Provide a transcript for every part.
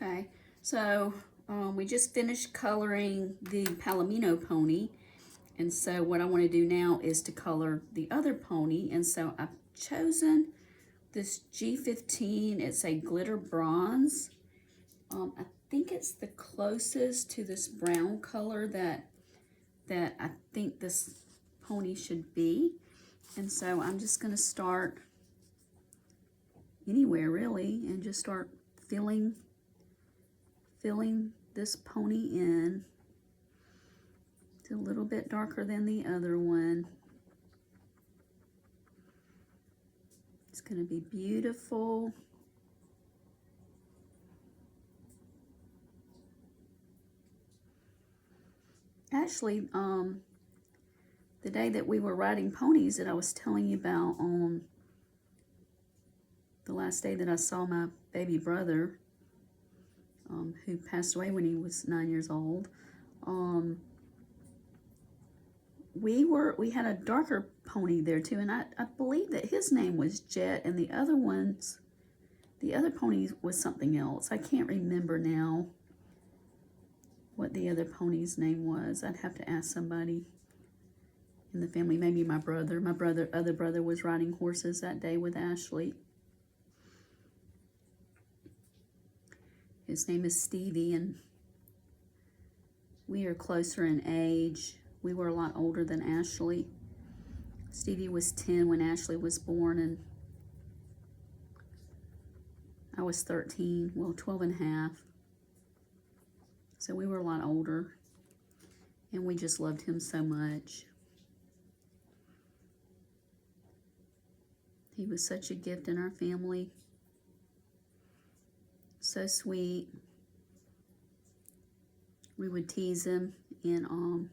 Okay, so we just finished coloring the Palomino pony, and so what I want to do now is to color the other pony, and so I've chosen this G15. It's a glitter bronze. I think it's the closest to this brown color that I think this pony should be, and so I'm just going to start anywhere really and just start filling this pony in. It's a little bit darker than the other one. It's going to be beautiful. Actually, the day that we were riding ponies that I was telling you about on the last day that I saw my baby brother, who passed away when he was 9 years old, we had a darker pony there too, and I believe that his name was Jet, and the other pony was something else. I can't remember now what the other pony's name was. I'd have to ask somebody in the family, maybe my brother. My other brother was riding horses that day with Ashley. His name is Stevie, and we are closer in age. We were a lot older than Ashley. Stevie was 10 when Ashley was born, and I was 13, well, 12 and a half. So we were a lot older, and we just loved him so much. He was such a gift in our family. So sweet. We would tease him and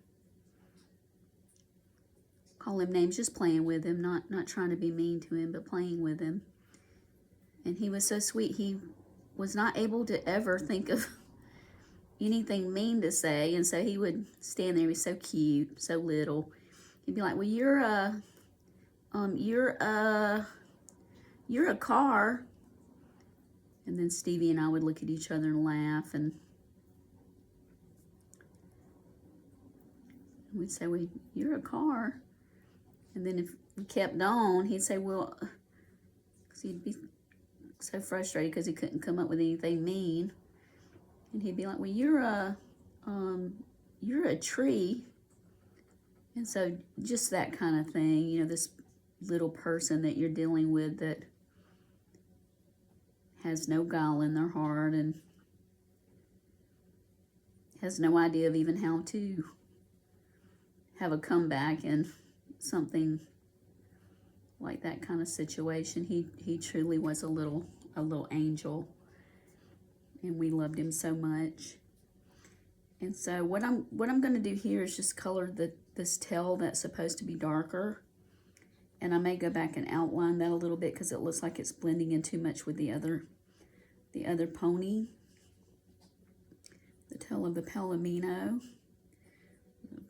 call him names, just playing with him, not trying to be mean to him, but playing with him. And he was so sweet. He was not able to ever think of anything mean to say, and so he would stand there. He was so cute, so little. He'd be like, "Well, you're a car." And then Stevie and I would look at each other and laugh, and we'd say, "Well, you're a car." And then if we kept on, he'd say, "Well," because he'd be so frustrated because he couldn't come up with anything mean. And he'd be like, "Well, you're a tree." And so just that kind of thing, you know, this little person that you're dealing with that has no guile in their heart and has no idea of even how to have a comeback in something like that kind of situation. He truly was a little angel, and we loved him so much. And so what I'm going to do here is just color this tail that's supposed to be darker, and I may go back and outline that a little bit because it looks like it's blending in too much with the other pony. The tail of the Palomino.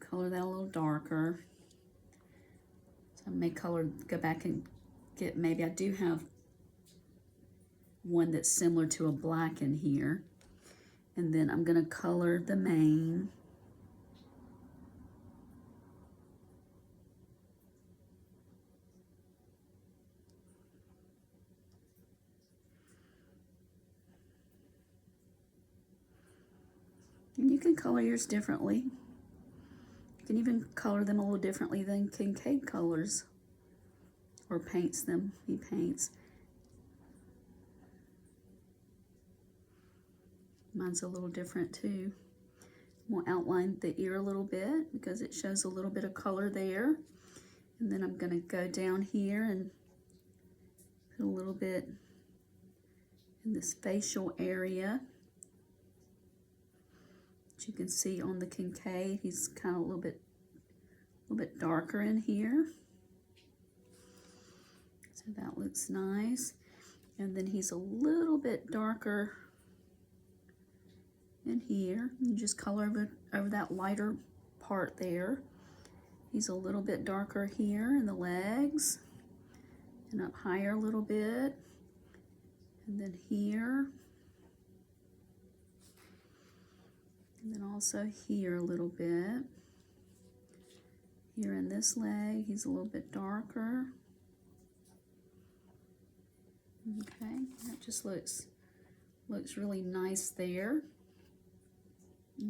Color that a little darker. So I may go back and get, maybe I do have one that's similar to a black in here. And then I'm going to color the mane. And you can color yours differently. You can even color them a little differently than Kincaid colors or paints them. He paints. Mine's a little different too. We'll outline the ear a little bit because it shows a little bit of color there. And then I'm going to go down here and put a little bit in this facial area. As you can see on the Kincaid, he's kind of a little bit darker in here. So that looks nice. And then he's a little bit darker in here. You just color over that lighter part there. He's a little bit darker here in the legs and up higher a little bit. And then here. And then also here a little bit. Here in this leg, he's a little bit darker. Okay, that just looks really nice there.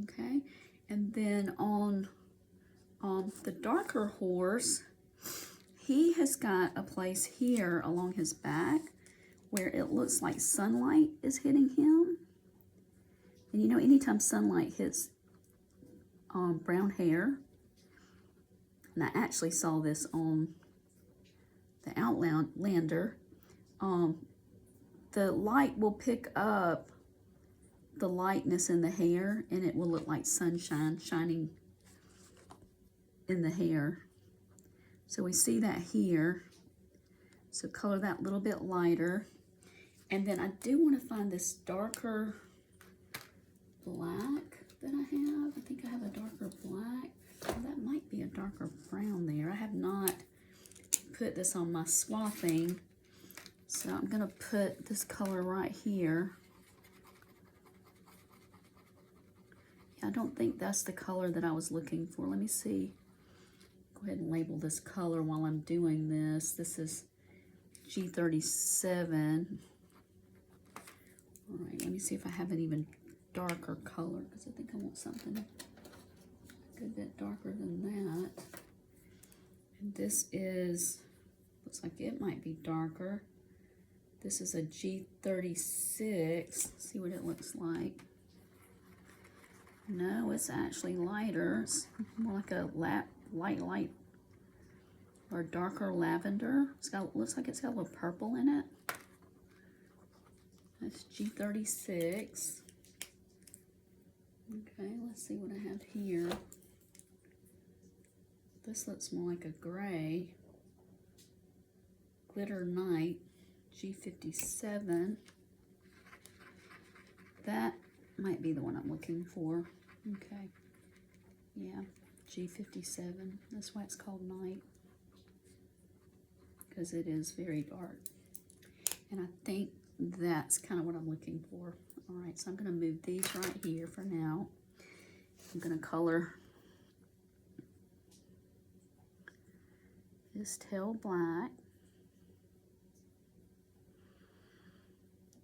Okay, and then on the darker horse, he has got a place here along his back where it looks like sunlight is hitting him. And you know, anytime sunlight hits brown hair, and I actually saw this on the Outlander, the light will pick up the lightness in the hair, and it will look like sunshine shining in the hair. So we see that here. So color that a little bit lighter. And then I do want to find this darker black that I have. I think I have a darker black. Oh, that might be a darker brown there. I have not put this on my swathing. So I'm going to put this color right here. I don't think that's the color that I was looking for. Let me see. Go ahead and label this color while I'm doing this. This is G37. All right, let me see if I have an even darker color, because I think I want something a good bit darker than that. And this is, looks like it might be darker. This is a G36. Let's see what it looks like. No, it's actually lighter. It's more like a light or darker lavender. Looks like it's got a little purple in it. That's G36. Okay, let's see what I have here. This looks more like a gray. Glitter Night, G57. That might be the one I'm looking for. Okay, yeah, G57. That's why it's called Night, because it is very dark. And I think that's kind of what I'm looking for. All right, so I'm going to move these right here for now. I'm going to color this tail black,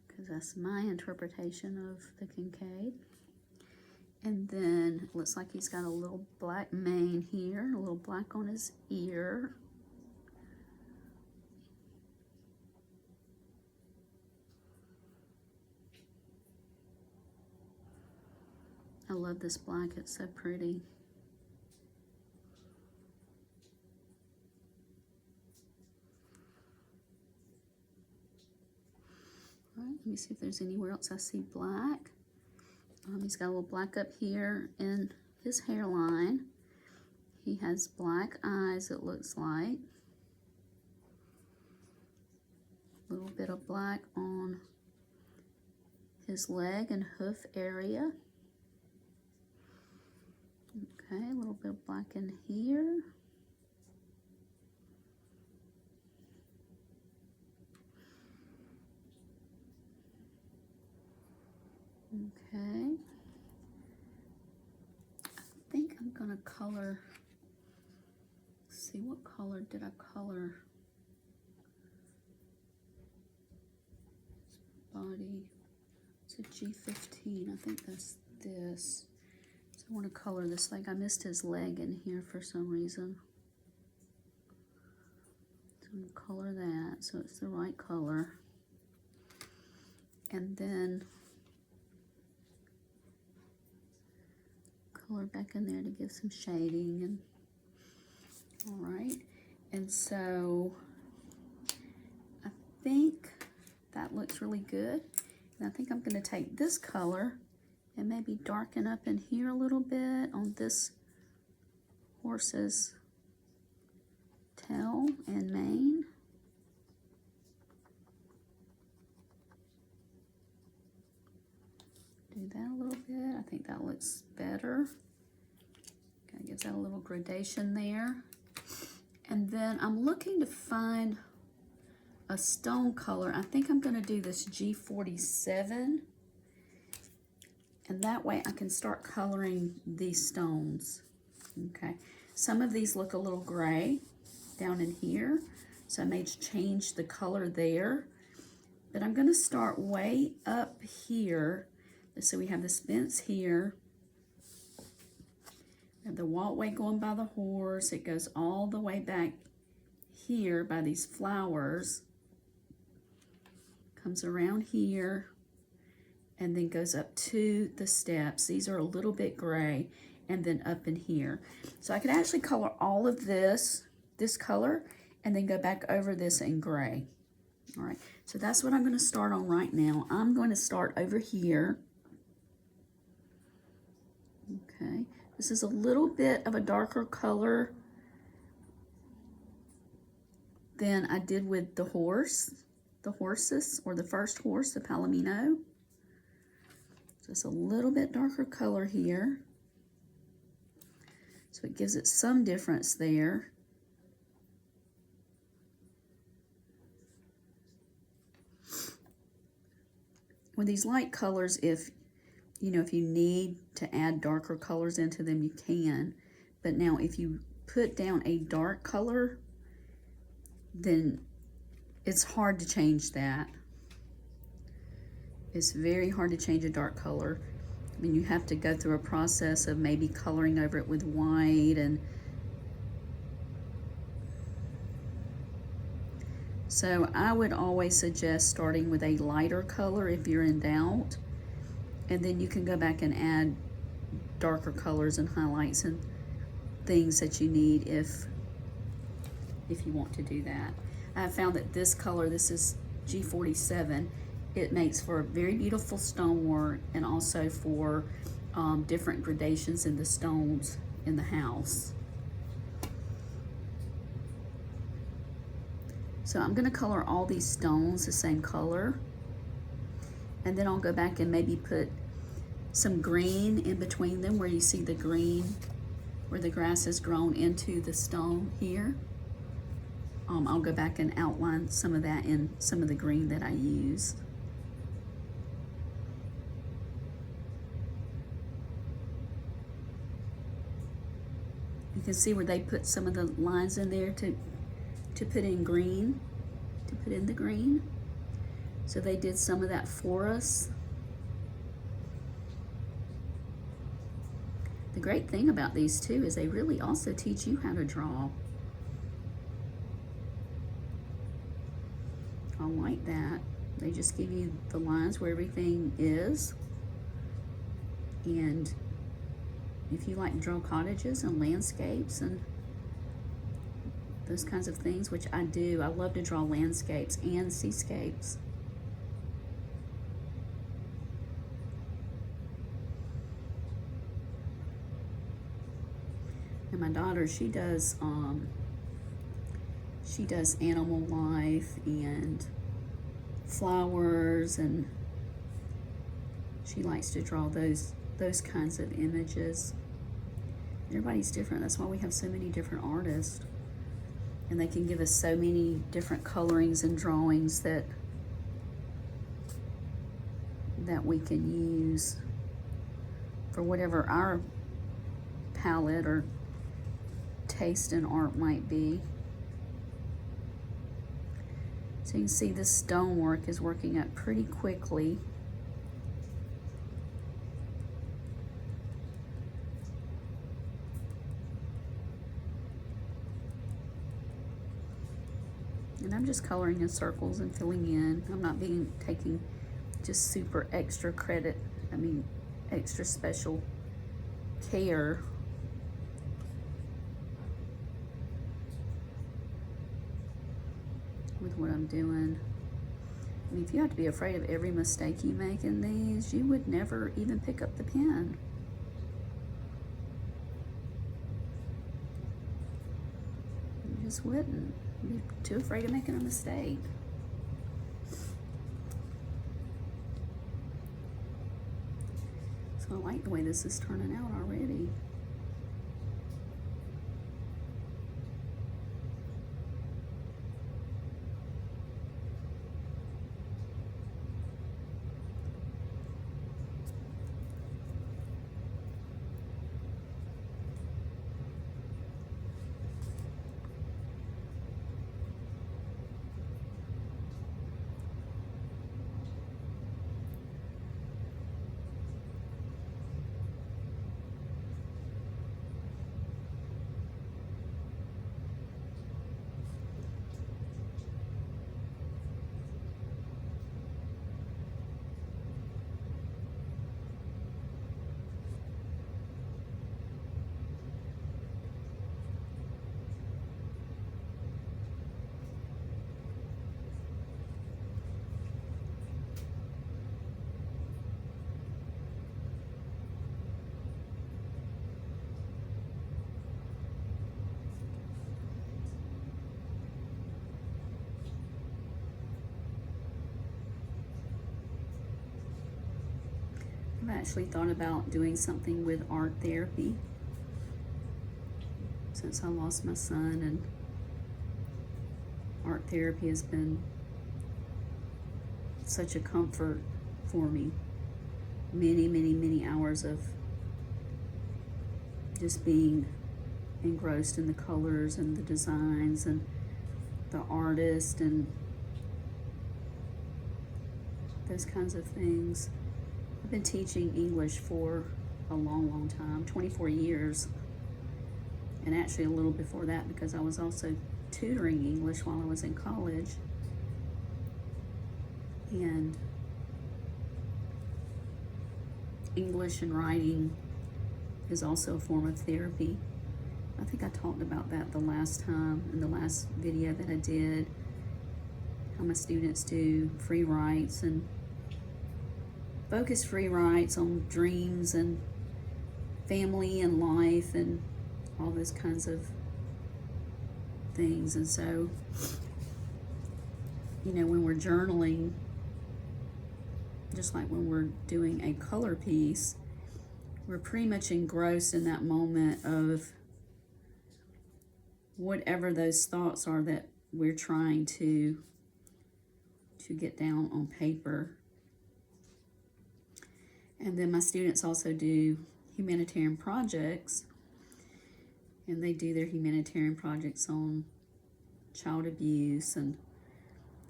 because that's my interpretation of the Kincaid. And then it looks like he's got a little black mane here, a little black on his ear. I love this black, it's so pretty. All right, let me see if there's anywhere else I see black. He's got a little black up here in his hairline. He has black eyes, it looks like. A little bit of black on his leg and hoof area. Okay, a little bit of black in here. Okay. I think I'm gonna color, let's see, what color did I color? Body, it's a G15, I think that's this. So I want to color this leg. I missed his leg in here for some reason. So I'm going to color that so it's the right color. And then color back in there to give some shading. And all right. And so I think that looks really good. And I think I'm going to take this color and maybe darken up in here a little bit on this horse's tail and mane. Do that a little bit. I think that looks better. Kind of gives that a little gradation there. And then I'm looking to find a stone color. I think I'm going to do this G47. And that way I can start coloring these stones. Okay, some of these look a little gray down in here, so I may change the color there. But I'm going to start way up here. So we have this fence here. We have the walkway going by the horse. It goes all the way back here by these flowers. Comes around here and then goes up to the steps. These are a little bit gray, and then up in here. So I could actually color all of this color, and then go back over this in gray. All right, so that's what I'm going to start on right now. I'm going to start over here. Okay, this is a little bit of a darker color than I did with the horses, or the first horse, the Palomino. Just a little bit darker color here. So it gives it some difference there. With these light colors, if you need to add darker colors into them, you can. But now if you put down a dark color, then it's hard to change that. It's very hard to change a dark color. I mean, you have to go through a process of maybe coloring over it with white, and so I would always suggest starting with a lighter color if you're in doubt, and then you can go back and add darker colors and highlights and things that you need if you want to do that. I have found that this color, this is G47, it makes for very beautiful stonework, and also for different gradations in the stones in the house. So I'm going to color all these stones the same color, and then I'll go back and maybe put some green in between them where you see the green, where the grass has grown into the stone here. I'll go back and outline some of that in some of the green that I used. You can see where they put some of the lines in there to put in green, to put in the green. So they did some of that for us. The great thing about these too is they really also teach you how to draw. I like that. They just give you the lines where everything is. And if you like to draw cottages and landscapes and those kinds of things, which I do, I love to draw landscapes and seascapes. And my daughter, she does animal life and flowers, and she likes to draw those kinds of images. Everybody's different. That's why we have so many different artists, and they can give us so many different colorings and drawings that we can use for whatever our palette or taste in art might be. So you can see this stonework is working up pretty quickly. And I'm just coloring in circles and filling in. I'm not taking just super extra credit, extra special care with what I'm doing. I mean, if you have to be afraid of every mistake you make in these, you would never even pick up the pen. You just wouldn't. You'd be too afraid of making a mistake. So I like the way this is turning out already. I've actually thought about doing something with art therapy since I lost my son, and art therapy has been such a comfort for me. Many, many, many hours of just being engrossed in the colors and the designs and the artist and those kinds of things. I've been teaching English for a long, long time, 24 years. And actually a little before that, because I was also tutoring English while I was in college. And English and writing is also a form of therapy. I think I talked about that the last time in the last video that I did, how my students do free writes and focus free writes on dreams and family and life and all those kinds of things. And so, you know, when we're journaling, just like when we're doing a color piece, we're pretty much engrossed in that moment of whatever those thoughts are that we're trying to get down on paper. And then my students also do humanitarian projects, and they do their humanitarian projects on child abuse and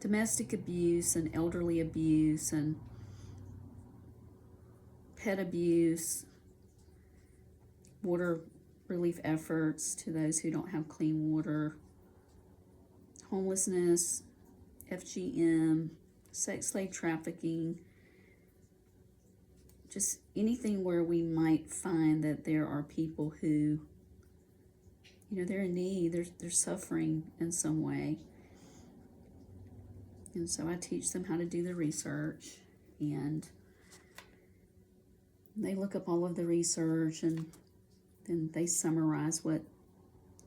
domestic abuse and elderly abuse and pet abuse, water relief efforts to those who don't have clean water, homelessness, FGM, sex slave trafficking, just anything where we might find that there are people who, you know, they're in need, they're suffering in some way. And so I teach them how to do the research, and they look up all of the research, and then they summarize what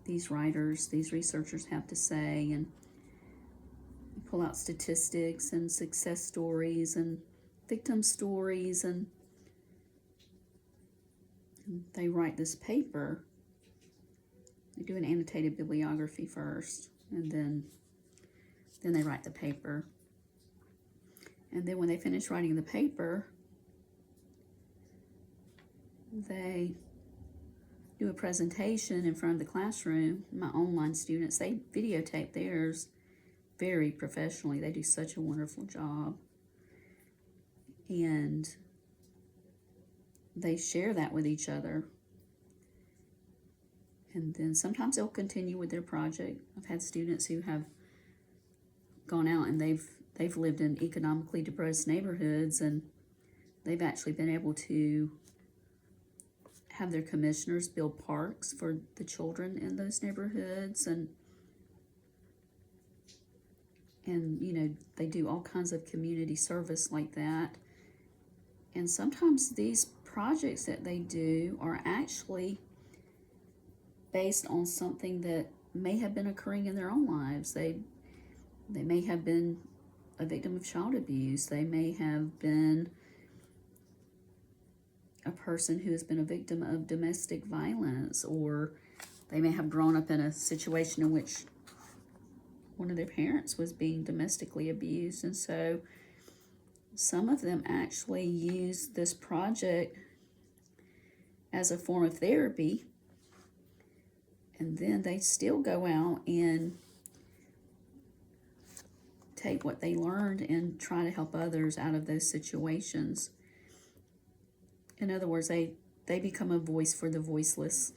these writers, these researchers have to say, and pull out statistics and success stories and victim stories, and they write this paper. They do an annotated bibliography first, and then they write the paper. And then when they finish writing the paper, they do a presentation in front of the classroom. My online students, they videotape theirs very professionally. They do such a wonderful job. And they share that with each other. And then sometimes they'll continue with their project. I've had students who have gone out and they've lived in economically depressed neighborhoods, and they've actually been able to have their commissioners build parks for the children in those neighborhoods, and you know, they do all kinds of community service like that. And sometimes these projects that they do are actually based on something that may have been occurring in their own lives. They may have been a victim of child abuse. They may have been a person who has been a victim of domestic violence, or they may have grown up in a situation in which one of their parents was being domestically abused. And so some of them actually use this project as a form of therapy, and then they still go out and take what they learned and try to help others out of those situations. In other words, they become a voice for the voiceless.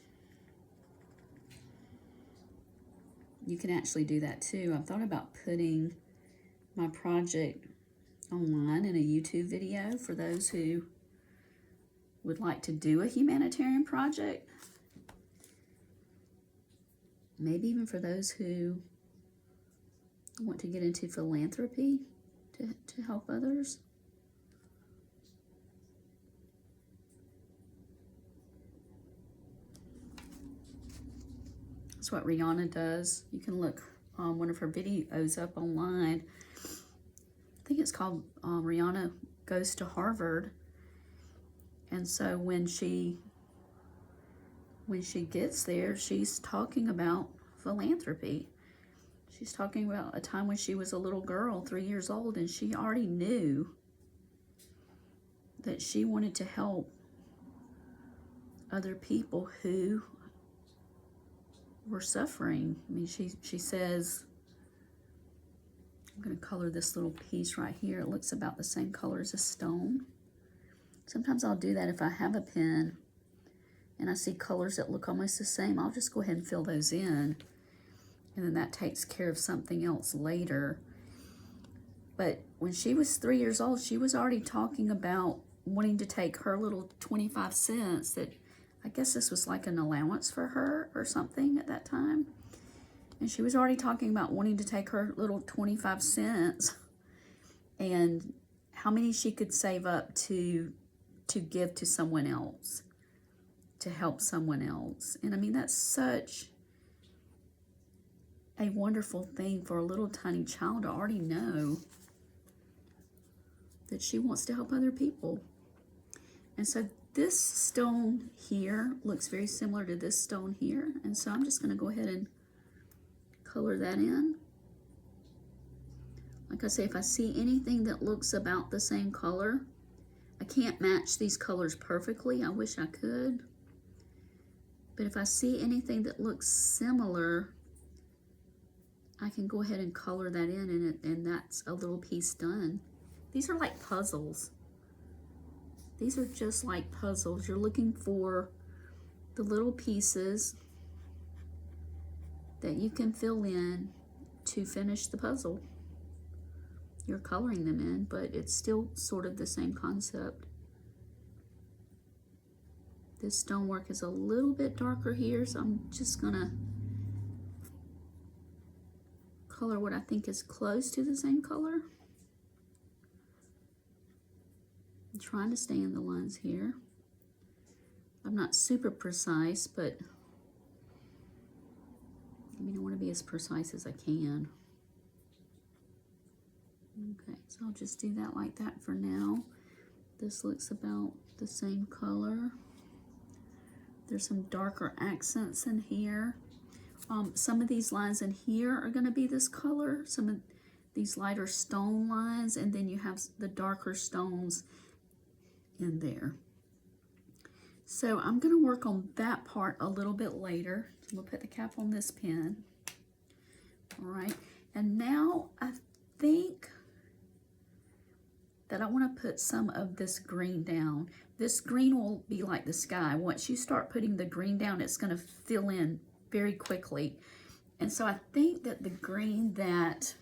You can actually do that too. I've thought about putting my project online in a YouTube video for those who would like to do a humanitarian project. Maybe even for those who want to get into philanthropy to help others. That's what Rihanna does. You can look one of her videos up online. I think it's called Rihanna Goes to Harvard. And so when she gets there, she's talking about philanthropy. She's talking about a time when she was a little girl, 3 years old, and she already knew that she wanted to help other people who were suffering. I mean, she says, I'm going to color this little piece right here. It looks about the same color as a stone. Sometimes I'll do that if I have a pen and I see colors that look almost the same. I'll just go ahead and fill those in, and then that takes care of something else later. But when she was 3 years old, she was already talking about wanting to take her little 25 cents that, I guess this was like an allowance for her or something at that time. And she was already talking about wanting to take her little 25 cents and how many she could save up to give to someone else, to help someone else. And I mean, that's such a wonderful thing for a little tiny child to already know that she wants to help other people. And so this stone here looks very similar to this stone here. And so I'm just going to go ahead and color that in. Like I say, if I see anything that looks about the same color, I can't match these colors perfectly. I wish I could. But if I see anything that looks similar, I can go ahead and color that in, and that's a little piece done. These are like puzzles. These are just like puzzles. You're looking for the little pieces that you can fill in to finish the puzzle. You're coloring them in, but it's still sort of the same concept. This stonework is a little bit darker here, so I'm just gonna color what I think is close to the same color. I'm trying to stay in the lines here. I'm not super precise, but I mean, I want to be as precise as I can. Okay, so I'll just do that like that for now. This looks about the same color. There's some darker accents in here. Some of these lines in here are going to be this color. Some of these lighter stone lines, and then you have the darker stones in there. So I'm going to work on that part a little bit later. So we'll put the cap on this pen. All right, and now I think that I want to put some of this green down. This green will be like the sky. Once you start putting the green down, it's going to fill in very quickly. And so I think that the green that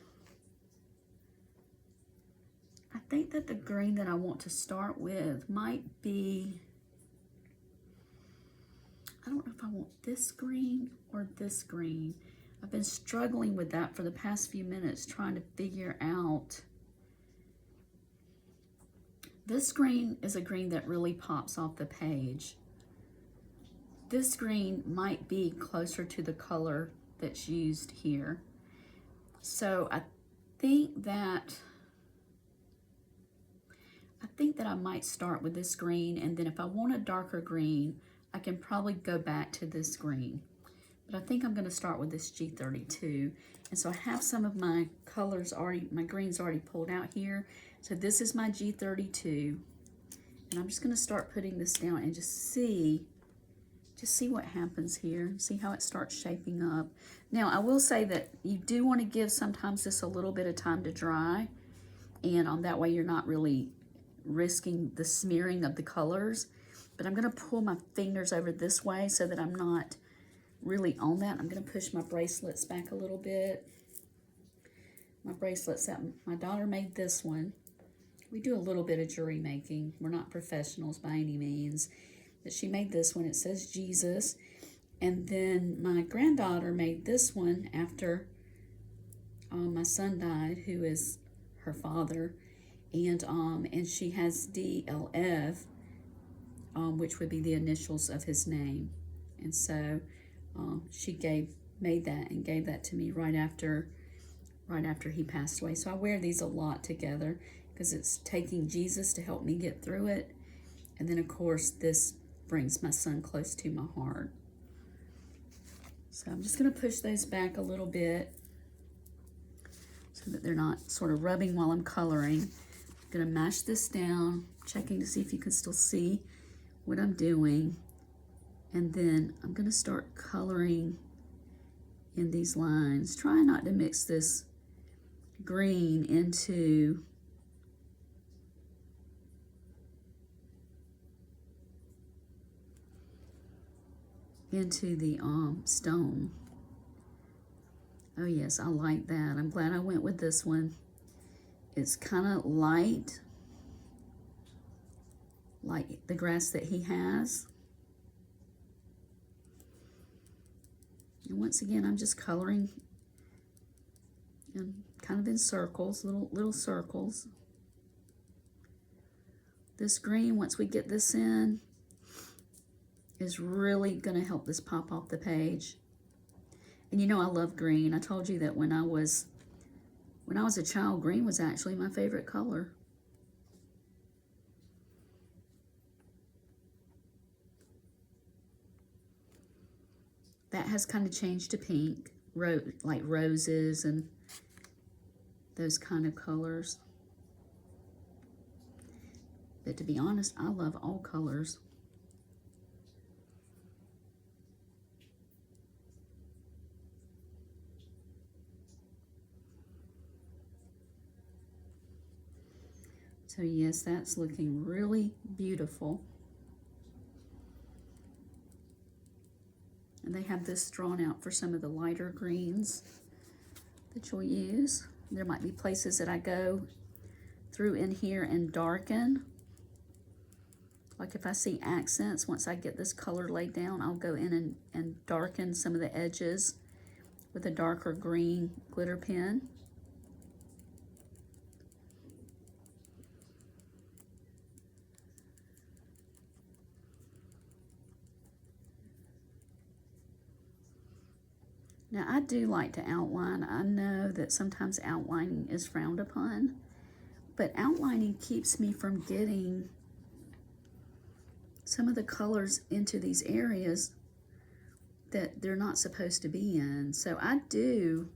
I want to start with might be, I don't know if I want this green or this green. I've been struggling with that for the past few minutes, trying to figure out. This green is a green that really pops off the page. This green might be closer to the color that's used here. So I think that I might start with this green, and then if I want a darker green, I can probably go back to this green. But I think I'm going to start with this G32. And so I have some of my colors already, my greens already pulled out here. So this is my G32. And I'm just going to start putting this down and just see what happens here. See how it starts shaping up. Now, I will say that you do want to give sometimes this a little bit of time to dry. And that way you're not really risking the smearing of the colors. But I'm going to pull my fingers over this way so that I'm not really on that. I'm going to push my bracelets back a little bit. My bracelets, my daughter made this one. We do a little bit of jewelry making. We're not professionals by any means. But she made this one. It says Jesus. And then my granddaughter made this one after my son died, who is her father. And she has DLF, which would be the initials of his name. And so she made that and gave that to me right after he passed away. So I wear these a lot together because it's taking Jesus to help me get through it, And then of course this brings my son close to my heart. So I'm just going to push those back a little bit so that they're not sort of rubbing while I'm coloring. I'm going to mash this down, checking to see if you can still see what I'm doing. And then I'm going to start coloring in these lines. Try not to mix this green into the stone. Oh yes, I like that. I'm glad I went with this one. It's kind of light, like the grass that he has. And once again, I'm just coloring and kind of in circles, little circles. This green, once we get this in, is really going to help this pop off the page. And you know I love green. I told you that when I was a child, green was actually my favorite color. That has kind of changed to pink, like roses and those kind of colors. But to be honest, I love all colors. So yes, that's looking really beautiful. And they have this drawn out for some of the lighter greens that you'll use. There might be places that I go through in here and darken. Like if I see accents, once I get this color laid down, I'll go in and darken some of the edges with a darker green glitter pen. Now, I do like to outline. I know that sometimes outlining is frowned upon, but outlining keeps me from getting some of the colors into these areas that they're not supposed to be in. So I do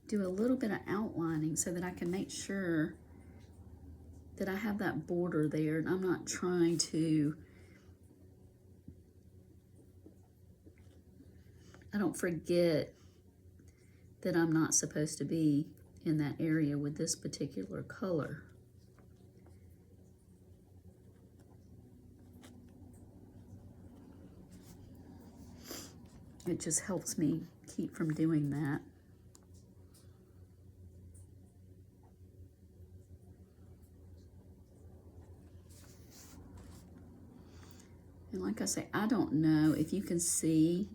a little bit of outlining so that I can make sure that I have that border there and I'm not trying to, I don't forget that I'm not supposed to be in that area with this particular color. It just helps me keep from doing that. And like I say, I don't know if you can see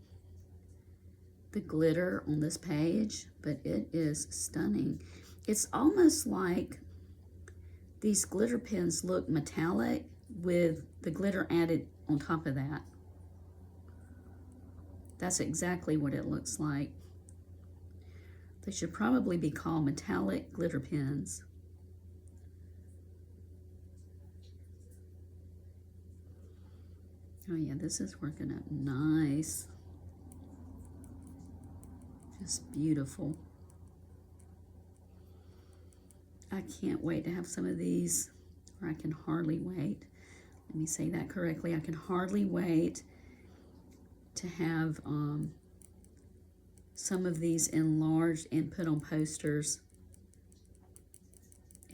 the glitter on this page, but it is stunning. It's almost like these glitter pens look metallic with the glitter added on top of that. That's exactly what it looks like. They should probably be called metallic glitter pens. Oh yeah, this is working out nice. Just beautiful. I can't wait to have some of these, or I can hardly wait. Let me say that correctly. I can hardly wait to have some of these enlarged and put on posters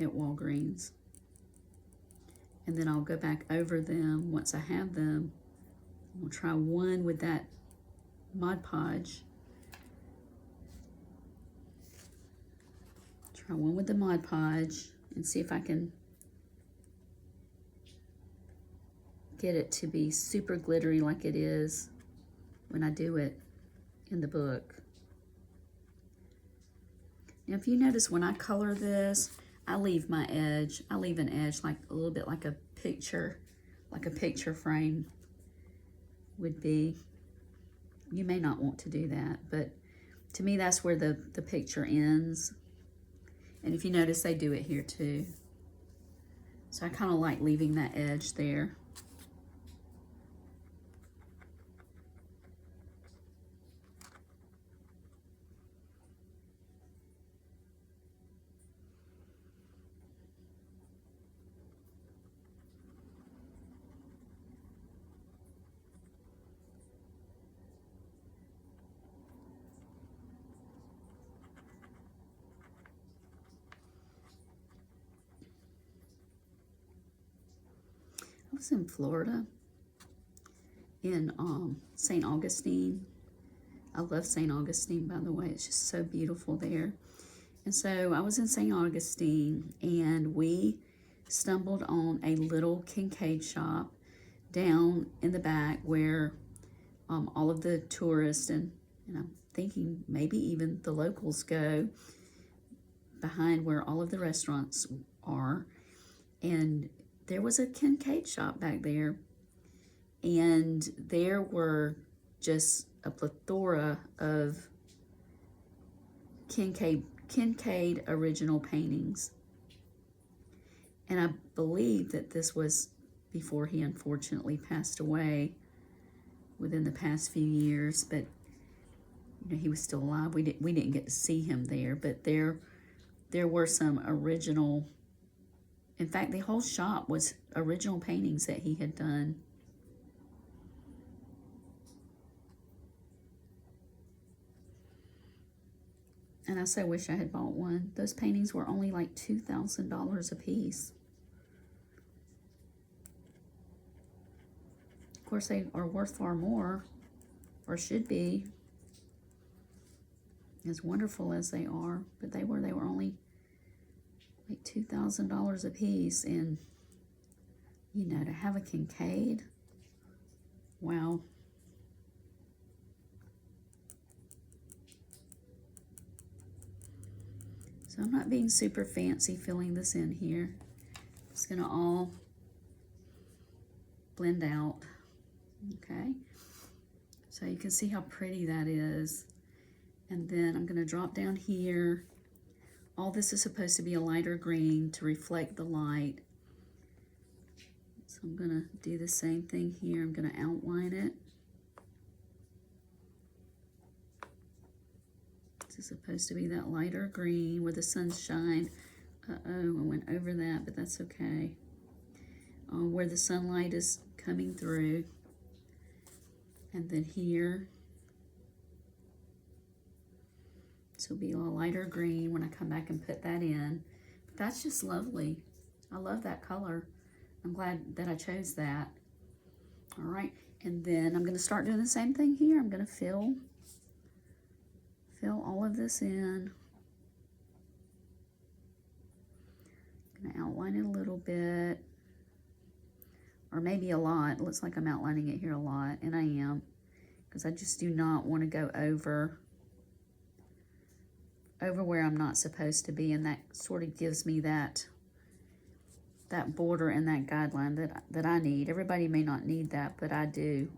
at Walgreens. And then I'll go back over them once I have them. We'll try one with that Mod Podge. Try one with the Mod Podge and see if I can get it to be super glittery like it is when I do it in the book. Now, if you notice when I color this, I leave my edge. I leave an edge like a little bit like a picture frame would be. You may not want to do that, but to me, that's where the picture ends. And if you notice, they do it here too. So I kind of like leaving that edge there. I was in Florida, in St. Augustine. I love St. Augustine, by the way. It's just so beautiful there. And so I was in St. Augustine, and we stumbled on a little Kincaid shop down in the back where all of the tourists and I'm thinking maybe even the locals go, behind where all of the restaurants are. And there was a Kincaid shop back there, and there were just a plethora of Kincaid original paintings. And I believe that this was before he unfortunately passed away within the past few years, but you know, he was still alive. We didn't get to see him there, but there were some original, in fact, the whole shop was original paintings that he had done. And I so wish I had bought one. Those paintings were only like $2,000 a piece. Of course, they are worth far more, or should be, as wonderful as they are. But they were only like $2,000 a piece. And, you know, to have a Kincaid, wow. So I'm not being super fancy filling this in here. It's gonna all blend out, okay? So you can see how pretty that is. And then I'm gonna drop down here. All this is supposed to be a lighter green to reflect the light. So I'm gonna do the same thing here. I'm gonna outline it. This is supposed to be that lighter green where the sun's shine. Uh-oh, I went over that, but that's okay. Where the sunlight is coming through. And then here, this will be a lighter green when I come back and put that in. But that's just lovely. I love that color. I'm glad that I chose that. All right, and then I'm gonna start doing the same thing here. I'm gonna fill all of this in. I'm gonna outline it a little bit, or maybe a lot. It looks like I'm outlining it here a lot, and I am, because I just do not want to go over where I'm not supposed to be, and that sort of gives me that border and that guideline that I need. Everybody may not need that, but I do.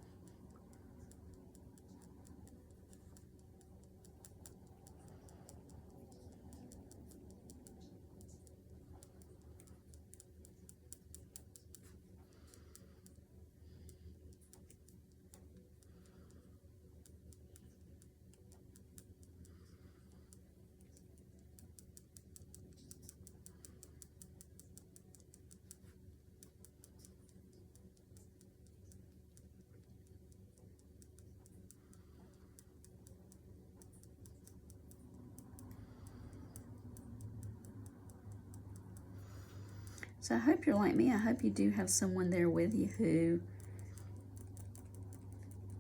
So I hope you're like me. I hope you do have someone there with you who,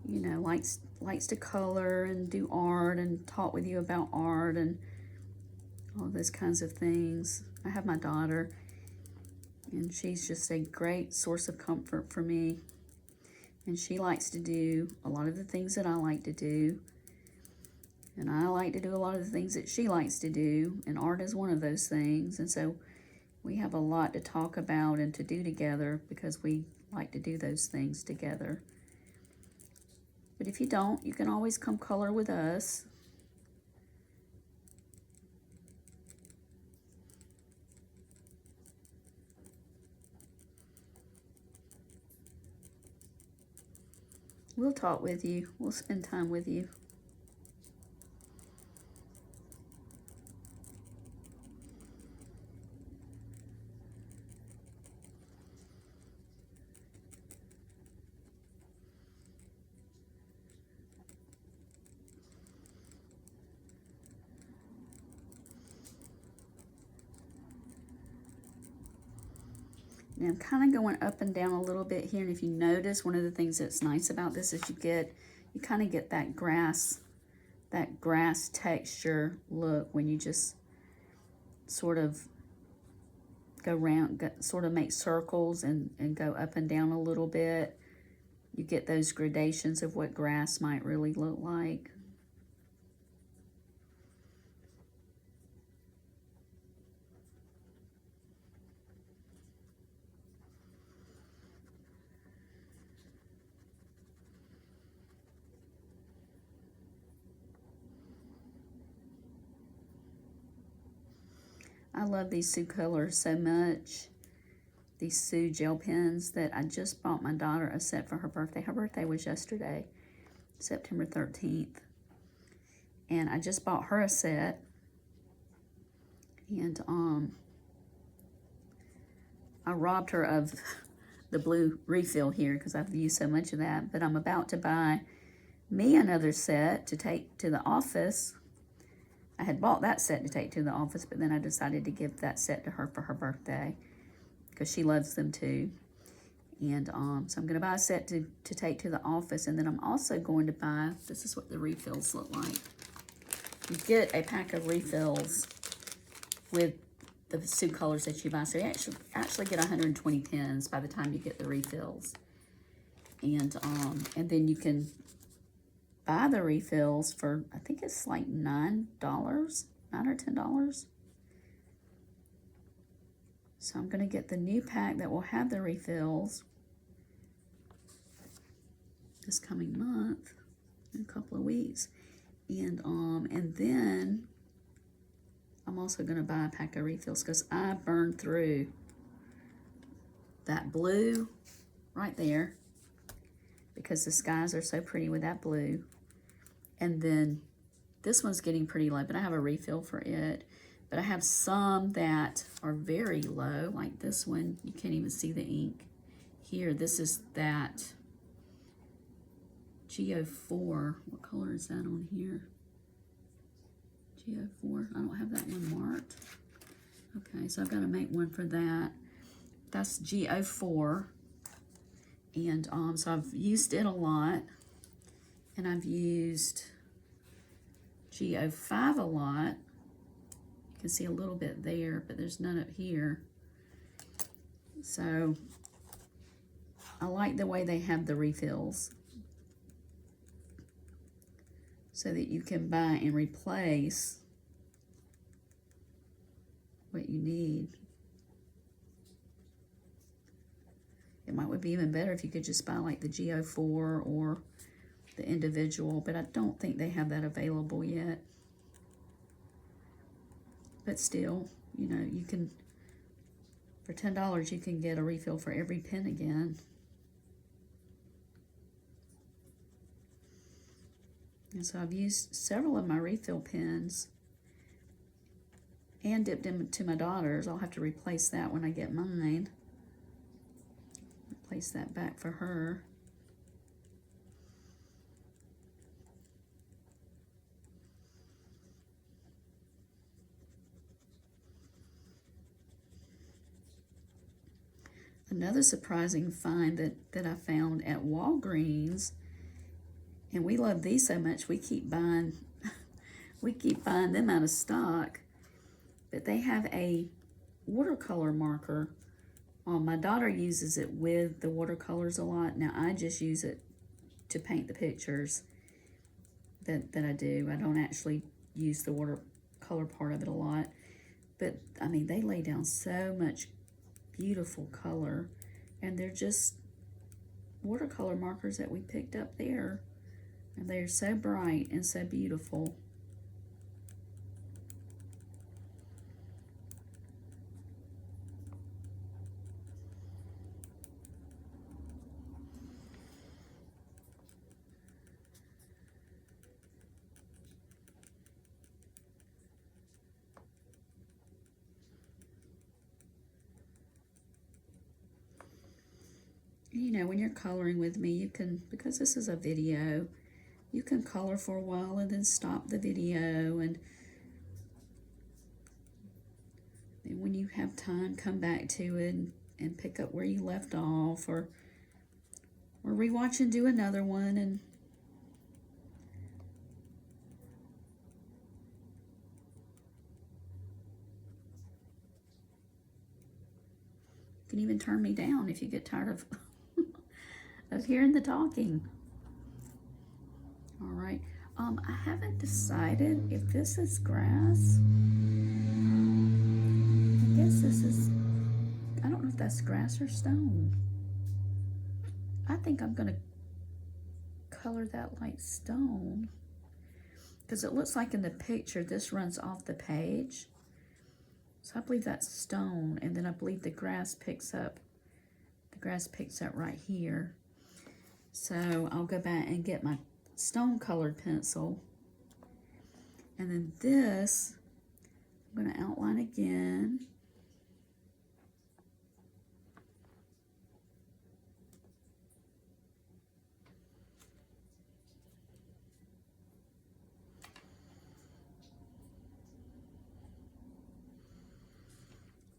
you know, likes to color and do art and talk with you about art and all those kinds of things. I have my daughter, and she's just a great source of comfort for me. And she likes to do a lot of the things that I like to do. And I like to do a lot of the things that she likes to do. And art is one of those things. And so we have a lot to talk about and to do together because we like to do those things together. But if you don't, you can always come color with us. We'll talk with you. We'll spend time with you. Now I'm kind of going up and down a little bit here, and if you notice, one of the things that's nice about this is you kind of get that grass texture look when you just sort of go around, sort of make circles and go up and down a little bit. You get those gradations of what grass might really look like. I love these Sue colors so much. These Sue gel pens that I just bought my daughter a set for her birthday. Her birthday was yesterday, September 13th. And I just bought her a set. And I robbed her of the blue refill here because I've used so much of that. But I'm about to buy me another set to take to the office. I had bought that set to take to the office, but then I decided to give that set to her for her birthday because she loves them too. And so I'm going to buy a set to take to the office, and then I'm also going to buy, this is what the refills look like. You get a pack of refills with the Sue colors that you buy. So you actually get 120 pens by the time you get the refills. And then you can buy the refills for, I think it's like $9 or $10. So I'm going to get the new pack that will have the refills this coming month, in a couple of weeks. And then I'm also going to buy a pack of refills because I burned through that blue right there because the skies are so pretty with that blue. And then this one's getting pretty low, but I have a refill for it. But I have some that are very low, like this one. You can't even see the ink here. This is that G04. What color is that on here? G04. I don't have that one marked. Okay, so I've got to make one for that. That's G04. And so I've used it a lot. And I've used G05 a lot. You can see a little bit there, but there's none up here. So I like the way they have the refills so that you can buy and replace what you need. It would be even better if you could just buy like the G04 or the individual, but I don't think they have that available yet. But still, you know, you can, for $10, you can get a refill for every pen again. And so I've used several of my refill pens and dipped into my daughter's. I'll have to replace that when I get mine. Replace that back for her. Another surprising find that I found at Walgreens, and we love these so much, we keep buying them out of stock, but they have a watercolor marker. My daughter uses it with the watercolors a lot. Now I just use it to paint the pictures that I do. I don't actually use the watercolor part of it a lot, but I mean, they lay down so much beautiful color, and they're just watercolor markers that we picked up there, and they're so bright and so beautiful. You know, when you're coloring with me, you can, because this is a video, you can color for a while and then stop the video, and then when you have time, come back to it and pick up where you left off, or rewatch and do another one. And you can even turn me down if you get tired of of hearing the talking. All right. I haven't decided if this is grass. I guess this is, I don't know if that's grass or stone. I think I'm gonna color that like stone, because it looks like in the picture this runs off the page. So I believe that's stone, and then I believe the grass picks up right here. So I'll go back and get my stone colored pencil, and then this I'm going to outline again.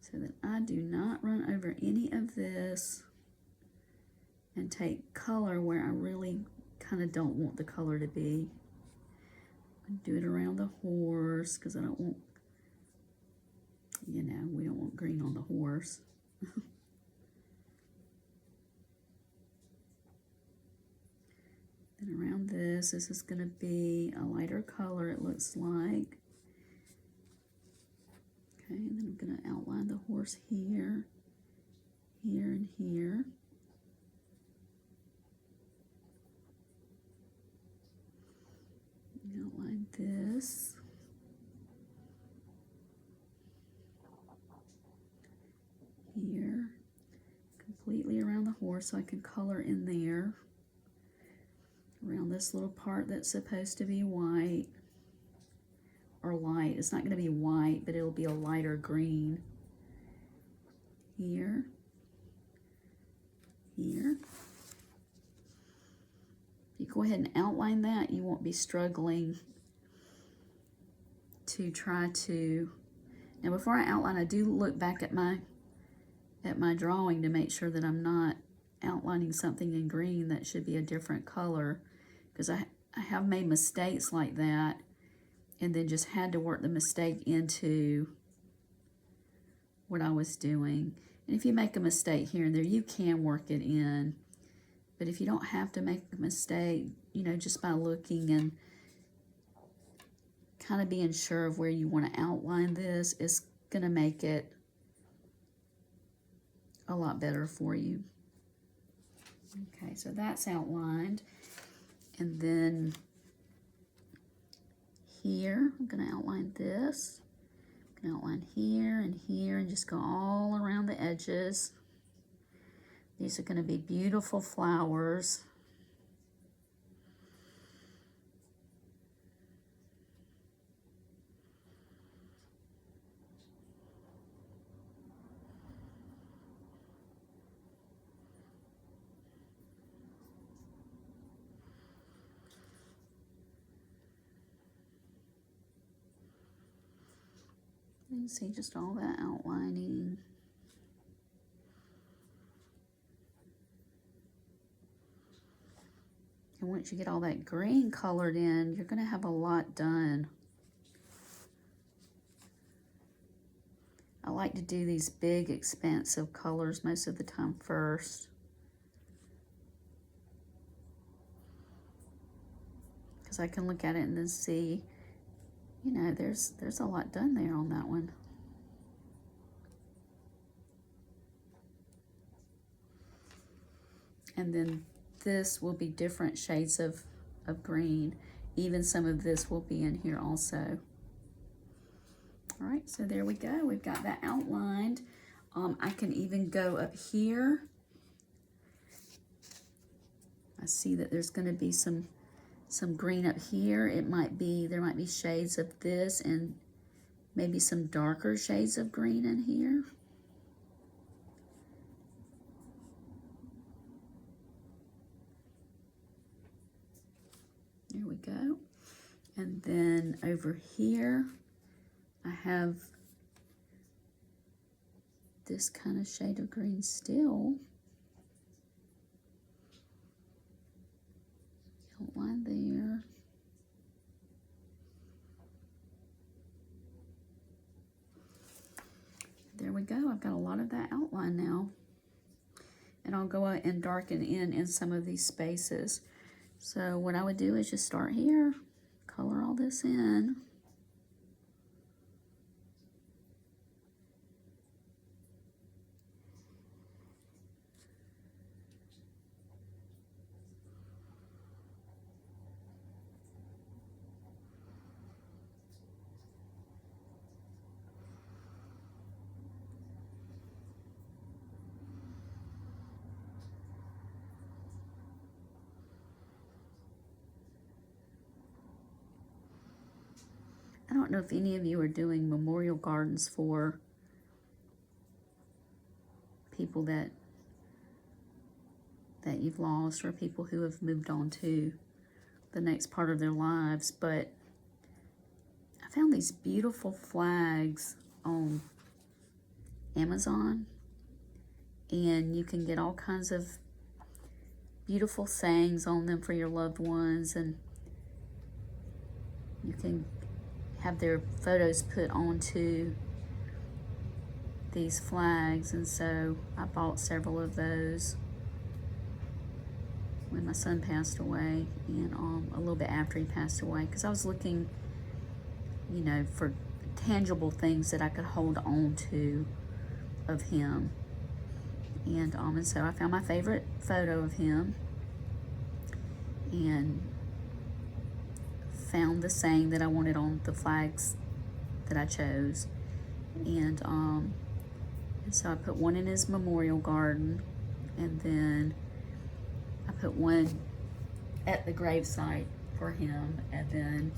So that I do not run over any of this and take color where I really kind of don't want the color to be. Do it around the horse, because I don't want, you know, we don't want green on the horse. And around this is going to be a lighter color, it looks like. Okay, and then I'm going to outline the horse here, here, and here. Outline this. Here. Completely around the horse so I can color in there. Around this little part that's supposed to be white. Or light. It's not going to be white, but it'll be a lighter green. Here. Here. You go ahead and outline that, you won't be struggling to try to. Now before I outline, I do look back at my drawing to make sure that I'm not outlining something in green that should be a different color, because I have made mistakes like that and then just had to work the mistake into what I was doing. And if you make a mistake here and there, you can work it in. But if you don't have to make a mistake, you know, just by looking and kind of being sure of where you want to outline this, is going to make it a lot better for you. Okay, so that's outlined. And then here, I'm going to outline this. I'm going to outline here and just go all around the edges. These are going to be beautiful flowers. You can see just all that outlining. And once you get all that green colored in, you're going to have a lot done. I like to do these big, expansive colors most of the time first. Because I can look at it and then see, you know, there's a lot done there on that one. And then this will be different shades of green. Even some of this will be in here also. All right, so there we go. We've got that outlined. I can even go up here. I see that there's going to be some green up here. There might be shades of this and maybe some darker shades of green in here. go. And then over here, I have this kind of shade of green still. Outline there. There we go. I've got a lot of that outline now. And I'll go out and darken in some of these spaces. So what I would do is just start here, color all this in. I don't know if any of you are doing memorial gardens for people that you've lost, or people who have moved on to the next part of their lives, but I found these beautiful flags on Amazon, and you can get all kinds of beautiful sayings on them for your loved ones, and you can have their photos put onto these flags. And so I bought several of those when my son passed away, and a little bit after he passed away, because I was looking, you know, for tangible things that I could hold on to of him. And so I found my favorite photo of him and found the saying that I wanted on the flags that I chose. And so I put one in his memorial garden, and then I put one at the gravesite for him, and then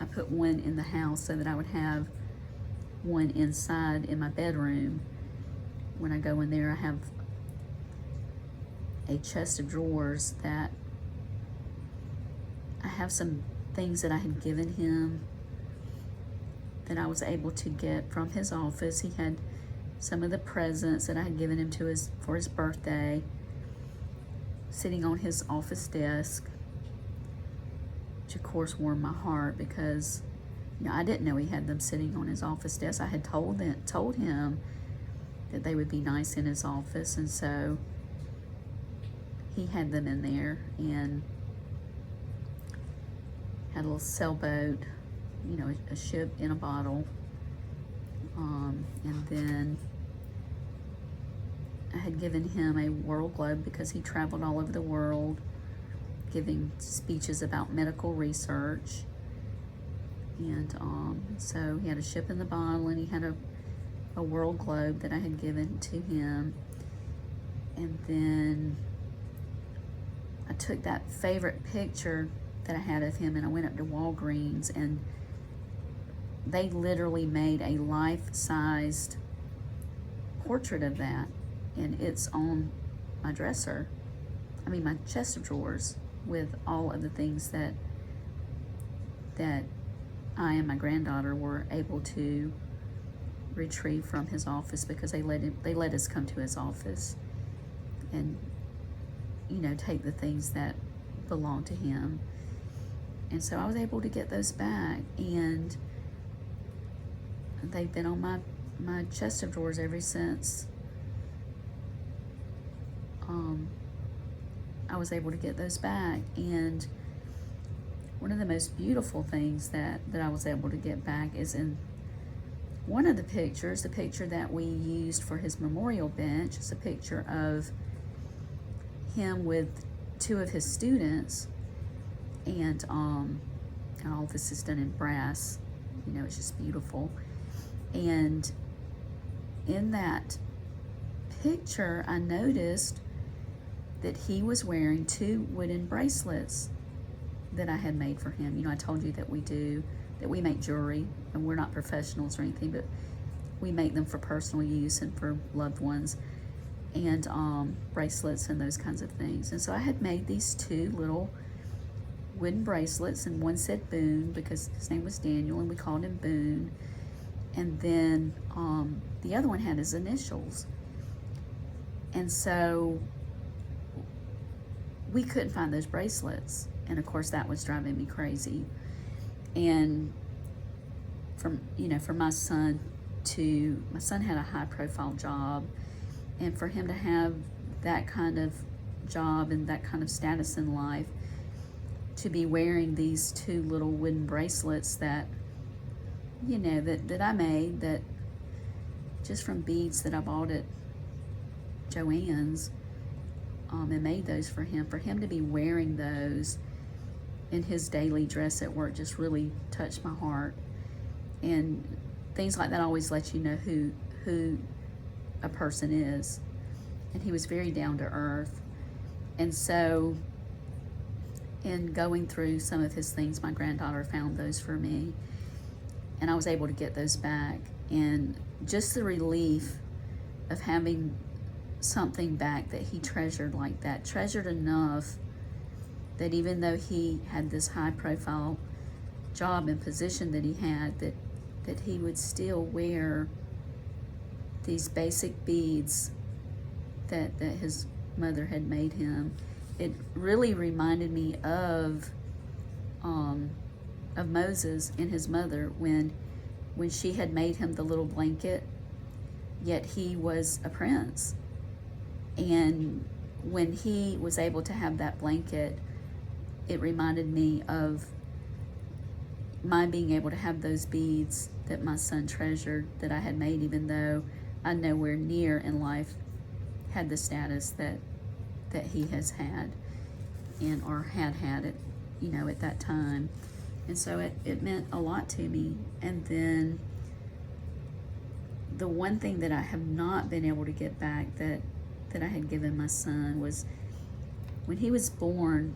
I put one in the house so that I would have one inside in my bedroom. When I go in there, I have a chest of drawers that I have some things that I had given him that I was able to get from his office. He had some of the presents that I had given him for his birthday sitting on his office desk, which of course warmed my heart, because you know, I didn't know he had them sitting on his office desk. I had told him that they would be nice in his office, and so he had them in there, and had a little sailboat, you know, a ship in a bottle. And then I had given him a world globe because he traveled all over the world giving speeches about medical research. And so he had a ship in the bottle, and he had a world globe that I had given to him. And then I took that favorite picture that I had of him, and I went up to Walgreens, and they literally made a life-sized portrait of that, and it's on my dresser, my chest of drawers, with all of the things that I and my granddaughter were able to retrieve from his office, because they let us come to his office and, you know, take the things that belong to him. And so I was able to get those back, and they've been on my chest of drawers ever since I was able to get those back. And one of the most beautiful things that I was able to get back is in one of the pictures, the picture that we used for his memorial bench. It's a picture of him with two of his students, and all this is done in brass. You know, it's just beautiful. And in that picture, I noticed that he was wearing two wooden bracelets that I had made for him. You know, I told you that we make jewelry, and we're not professionals or anything, but we make them for personal use and for loved ones, and bracelets and those kinds of things. And so I had made these two little wooden bracelets, and one said Boone because his name was Daniel, and we called him Boone. And then the other one had his initials. And so we couldn't find those bracelets. And of course that was driving me crazy. And for my son had a high profile job, and for him to have that kind of job and that kind of status in life, to be wearing these two little wooden bracelets that that I made, that just from beads that I bought at Joann's, and made those for him to be wearing those in his daily dress at work just really touched my heart. And things like that always let you know who a person is. And he was very down to earth. And so in going through some of his things, my granddaughter found those for me, and I was able to get those back. And just the relief of having something back that he treasured like that, treasured enough that even though he had this high profile job and position that he had, that he would still wear these basic beads that his mother had made him. It really reminded me of Moses and his mother when she had made him the little blanket, yet he was a prince. And when he was able to have that blanket, it reminded me of my being able to have those beads that my son treasured, that I had made, even though I nowhere near in life had the status that he has had, and or had it, at that time. And so it meant a lot to me. And then the one thing that I have not been able to get back that I had given my son was when he was born.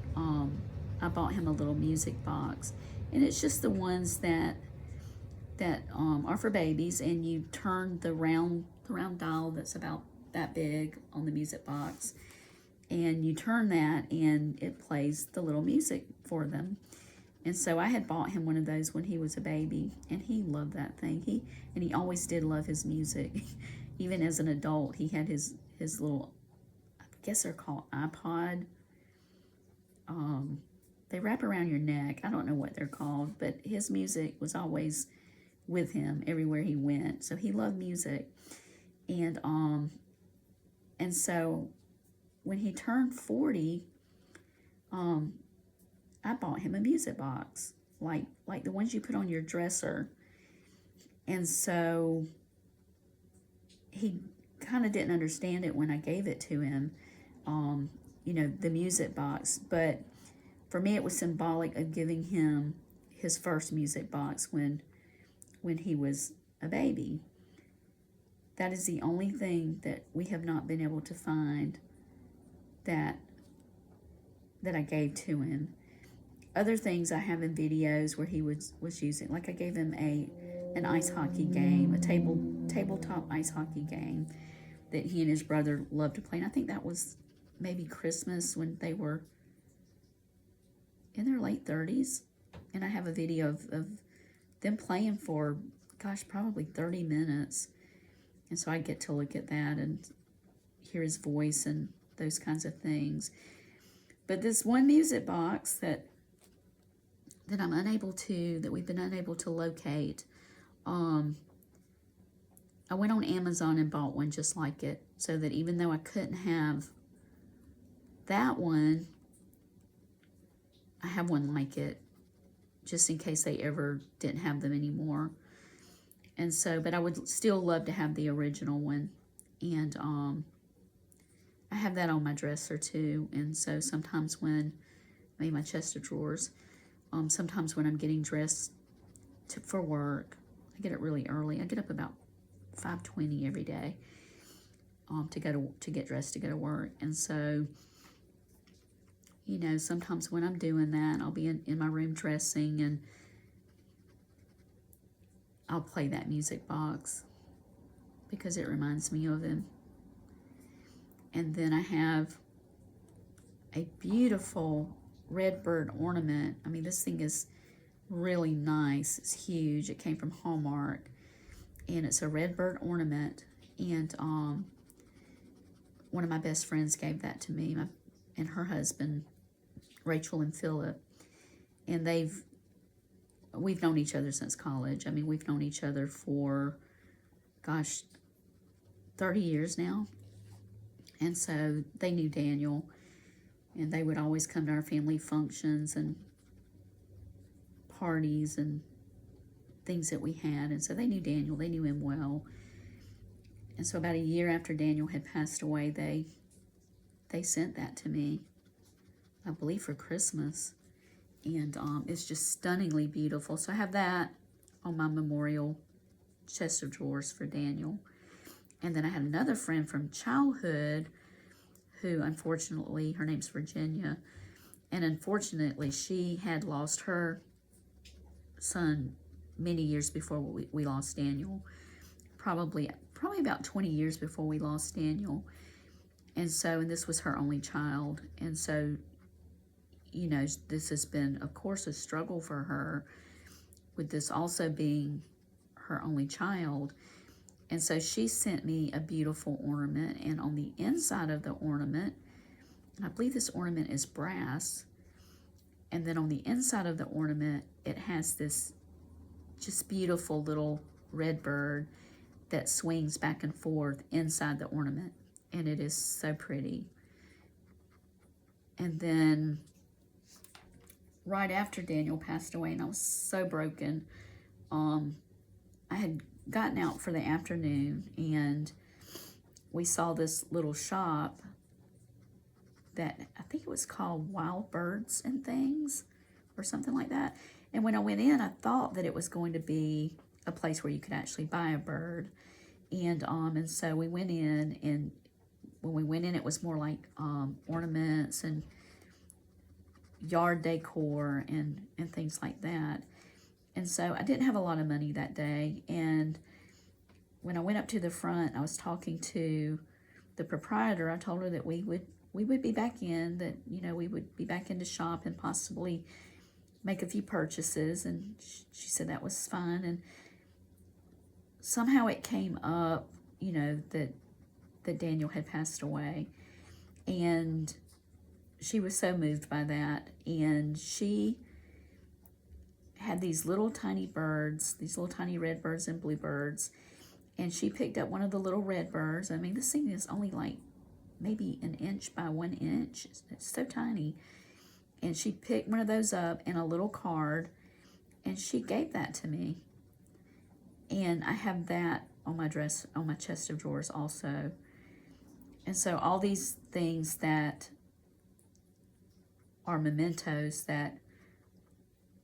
I bought him a little music box, and it's just the ones that are for babies, and you turn the round dial that's about that big on the music box, and you turn that and it plays the little music for them. And so I had bought him one of those when he was a baby, and he loved that thing. He always did love his music. Even as an adult, he had his little, I guess they're called iPod. They wrap around your neck. I don't know what they're called, but his music was always with him everywhere he went. So he loved music. And so when he turned 40, I bought him a music box, like the ones you put on your dresser. And so he kind of didn't understand it when I gave it to him, the music box. But for me, it was symbolic of giving him his first music box when he was a baby. That is the only thing that we have not been able to find that I gave to him. Other things I have in videos where he was using, like I gave him an ice hockey game, a tabletop ice hockey game that he and his brother loved to play. And I think that was maybe Christmas when they were in their late 30s. And I have a video of them playing for, probably 30 minutes. And so I get to look at that and hear his voice and those kinds of things. But this one music box that we've been unable to locate, I went on Amazon and bought one just like it, so that even though I couldn't have that one, I have one like it, just in case they ever didn't have them anymore. And so, but I would still love to have the original one. And I have that on my dresser too. And so sometimes maybe my chest of drawers, sometimes when I'm getting dressed for work, I get up really early. I get up about 5:20 every day to get dressed to go to work. And so, sometimes when I'm doing that, I'll be in my room dressing, and I'll play that music box because it reminds me of him. And then I have a beautiful red bird ornament. I mean, this thing is really nice. It's huge. It came from Hallmark, and it's a red bird ornament. And one of my best friends gave that to me, and her husband, Rachel and Philip, and we've known each other since college. I mean, we've known each other for, gosh, 30 years now. And so they knew Daniel, and they would always come to our family functions and parties and things that we had. And so they knew Daniel, they knew him well. And so about a year after Daniel had passed away, they sent that to me, I believe for Christmas. And it's just stunningly beautiful. So I have that on my memorial chest of drawers for Daniel. And then I had another friend from childhood who, unfortunately, her name's Virginia, and unfortunately she had lost her son many years before we lost Daniel. Probably about 20 years before we lost Daniel. And this was her only child. And so, you know, this has been, of course, a struggle for her, with this also being her only child. And so she sent me a beautiful ornament, and on the inside of the ornament, and I believe this ornament is brass, and then on the inside of the ornament, it has this just beautiful little red bird that swings back and forth inside the ornament, and it is so pretty. And then right after Daniel passed away, and I was so broken, I had gotten out for the afternoon, and we saw this little shop that I think it was called Wild Birds and Things or something like that. And when I went in, I thought that it was going to be a place where you could actually buy a bird. And so we went in, and when we went in, it was more like ornaments and yard decor and things like that. And so I didn't have a lot of money that day. And when I went up to the front, I was talking to the proprietor. I told her that we would be back in, that, you know, we would be back in to shop and possibly make a few purchases. And she said that was fine. And somehow it came up, you know, that Daniel had passed away. And she was so moved by that. And she had these little tiny birds, these little tiny red birds and bluebirds. And she picked up one of the little red birds. I mean, this thing is only like maybe 1 inch by 1 inch. It's so tiny. And she picked one of those up in a little card, and she gave that to me. And I have that on my chest of drawers also. And so all these things that are mementos that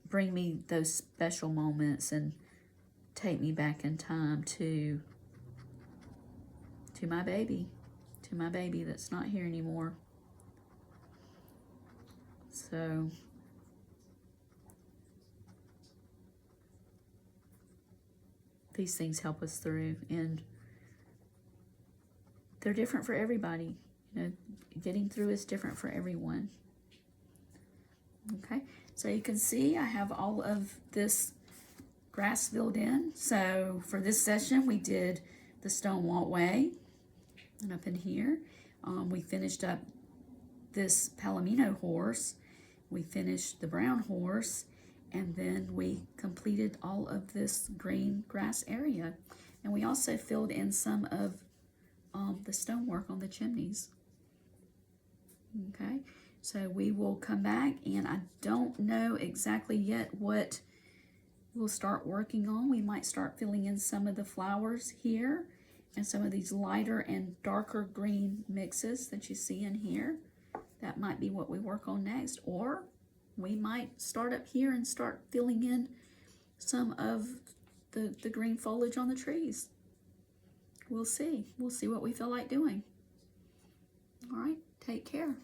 bring me those special moments and take me back in time to my baby that's not here anymore. So these things help us through, and they're different for everybody. You know, getting through is different for everyone. Okay, so you can see I have all of this grass filled in. So for this session, we did the stone walkway, and up in here, we finished up this Palomino horse, we finished the brown horse, and then we completed all of this green grass area. And we also filled in some of the stonework on the chimneys. Okay, so we will come back, and I don't know exactly yet what we'll start working on. We might start filling in some of the flowers here and some of these lighter and darker green mixes that you see in here. That might be what we work on next, or we might start up here and start filling in some of the green foliage on the trees. We'll see. We'll see what we feel like doing. All right, take care.